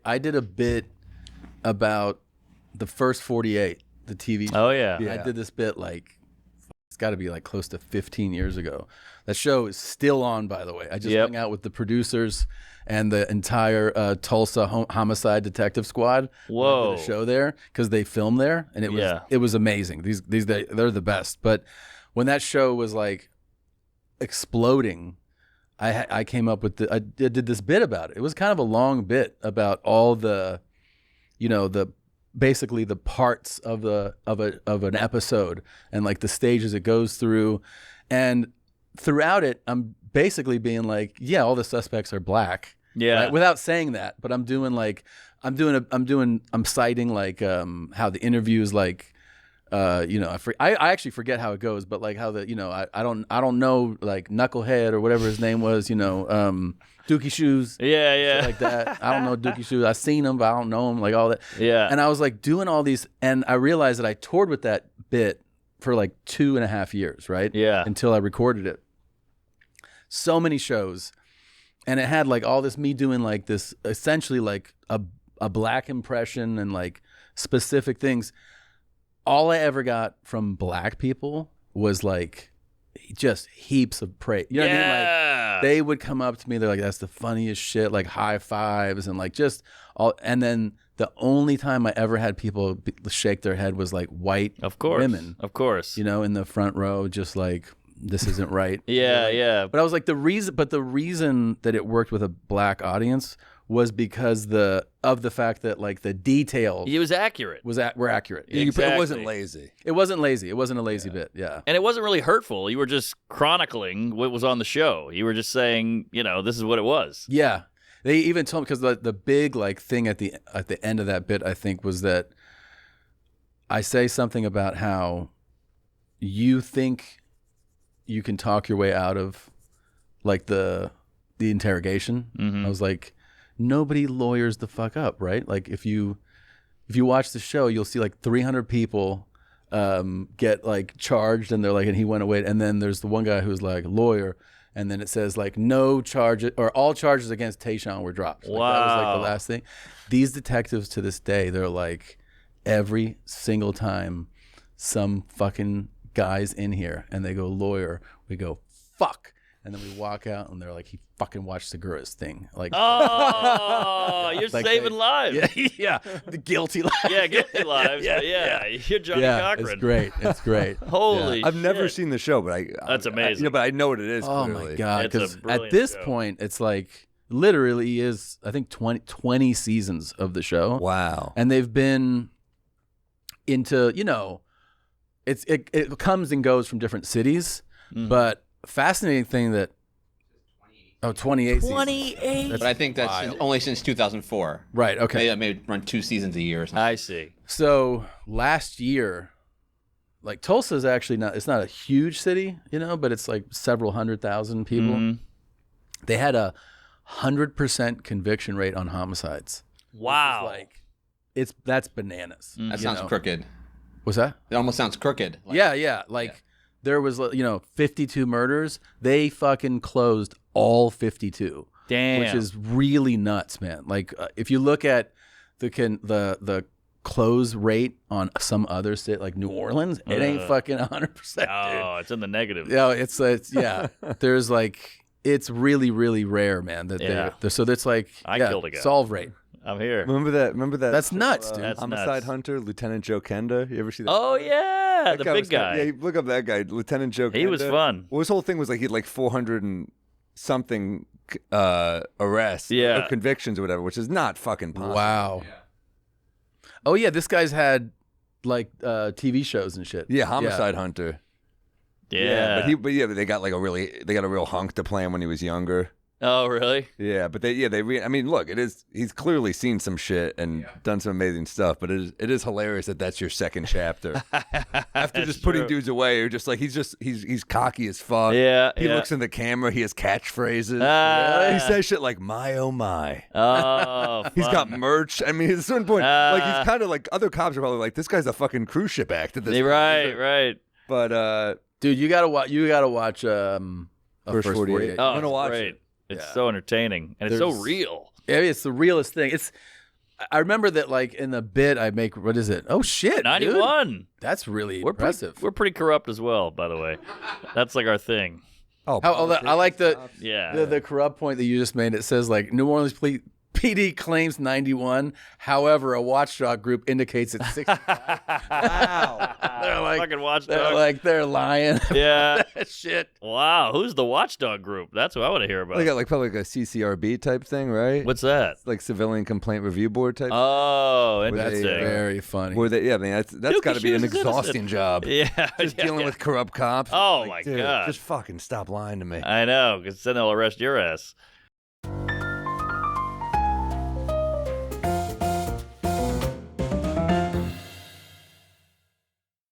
I did a bit about the first 48, the TV show. Oh yeah. I did this bit like it's got to be like close to 15 years ago. That show is still on, by the way. I just hung out with the producers and the entire Tulsa homicide detective squad. Whoa. The show there because they filmed there, and it was amazing. They're the best. But when that show was like exploding, I came up with I did this bit about it. It was kind of a long bit about all the, basically the parts of an episode and like the stages it goes through, and throughout it, I'm basically being like, yeah, all the suspects are black. Yeah. Right? Without saying that, but I'm citing like how the interviews like. I actually forget how it goes, but like how I don't know like Knucklehead or whatever his name was, Dookie Shoes, shit like that. I don't know Dookie Shoes. I've seen him, but I don't know him, like all that. Yeah. And I was like doing all these, and I realized that I toured with that bit for like 2.5 years, right? Yeah. Until I recorded it. So many shows, and it had like all this me doing like this essentially like a black impression and like specific things. All I ever got from black people was like just heaps of praise. You know what I mean? Like they would come up to me, they're like, that's the funniest shit, like high fives and like just all. And then the only time I ever had people shake their head was like white women. Of course. In the front row, just like, this isn't right. Yeah. But I was like, the reason that it worked with a black audience was because of the fact that like the details it was accurate. Were accurate. Exactly. It wasn't lazy. It wasn't lazy. It wasn't a lazy bit. Yeah. And it wasn't really hurtful. You were just chronicling what was on the show. You were just saying, this is what it was. Yeah. They even told me, because the big like thing at the end of that bit, I think, was that I say something about how you think you can talk your way out of like the interrogation. Mm-hmm. I was like, nobody lawyers the fuck up, right? Like if you watch the show, you'll see like 300 people get like charged, and they're like, and he went away. And then there's the one guy who's like lawyer, and then it says like no charges or all charges against Tayshaun were dropped. Like, wow. That was like the last thing. These detectives to this day, they're like, every single time some fucking guy's in here and they go lawyer, we go fuck. And then we walk out, and they're like, he fucking watched Segura's thing. Like, oh, you're like saving lives. Yeah, the guilty lives. Yeah, guilty lives. yeah, you're Johnny Cochran. It's great. It's great. Holy I've never shit. seen the show, but That's amazing. but I know what it is. Oh clearly. my god! It's a Because brilliant at this show. point, it's like literally is I think 20 seasons of the show. Wow. And they've been into it comes and goes from different cities, but fascinating thing that 28 seasons. 28. But I think that's only since 2004. Right. Okay. Maybe run 2 seasons a year or something. I see. So last year, like Tulsa is actually it's not a huge city, but it's like several 100,000 people. Mm-hmm. They had 100% conviction rate on homicides. Wow. That's bananas. That sounds crooked. What's that? It almost sounds crooked. Yeah. There was 52 murders. They fucking closed all 52. Damn. Which is really nuts, man. Like if you look at the close rate on some other state like New Orleans, it ain't fucking 100%. Oh, dude. it's in the negative. Yeah, it's yeah. There's it's really really rare, man. So that's like killed a guy. solve rate. I'm here. Remember that? That's nuts, dude. That's Homicide nuts. Hunter, Lieutenant Joe Kenda. You ever see that? Oh yeah, That the guy big was guy. Yeah, look up that guy, Lieutenant Joe Kenda. He was fun. Well, his whole thing was like he had like 400 and something arrests or convictions or whatever, which is not fucking possible. Wow. Yeah. Oh yeah, this guy's had like TV shows and shit. Yeah, Homicide Hunter. Yeah. But they got a real hunk to play him when he was younger. Oh really? Yeah, but I mean, look, he's clearly seen some shit and done some amazing stuff, but it is hilarious that that's your second chapter. After just putting dudes away, you're just like he's cocky as fuck. Yeah. He looks in the camera, he has catchphrases. He says shit like my oh my. Oh, He's got merch. I mean, at a certain point, like he's kind of like other cops are probably like, this guy's a fucking cruise ship act at this point. Right. But dude, you gotta watch First 48. Oh, I'm gonna it's watch great. it. It's so entertaining and it's so real. Yeah, it's the realest thing. I remember that, like, in the bit I make, what is it? Oh, shit, 91. dude. That's really We're impressive. we're pretty corrupt as well, by the way. That's like our thing. Oh, I like the Yeah. the corrupt point that you just made. It says, like, New Orleans PD claims 91. However, a watchdog group indicates it's 65. wow. They're like, Fucking watchdog. they're lying. Yeah. Shit. Wow. Who's the watchdog group? That's what I want to hear about. They got like probably like a CCRB type thing, right? What's that? Like Civilian Complaint Review Board type. Oh, That's interesting. very funny. Where they, yeah, I mean that's Dookie got to be an Shoes is exhausting innocent. job. Yeah. Just yeah, dealing yeah. with corrupt cops. Oh, Like, my dude, God. Just fucking stop lying to me. I know, because then they'll arrest your ass.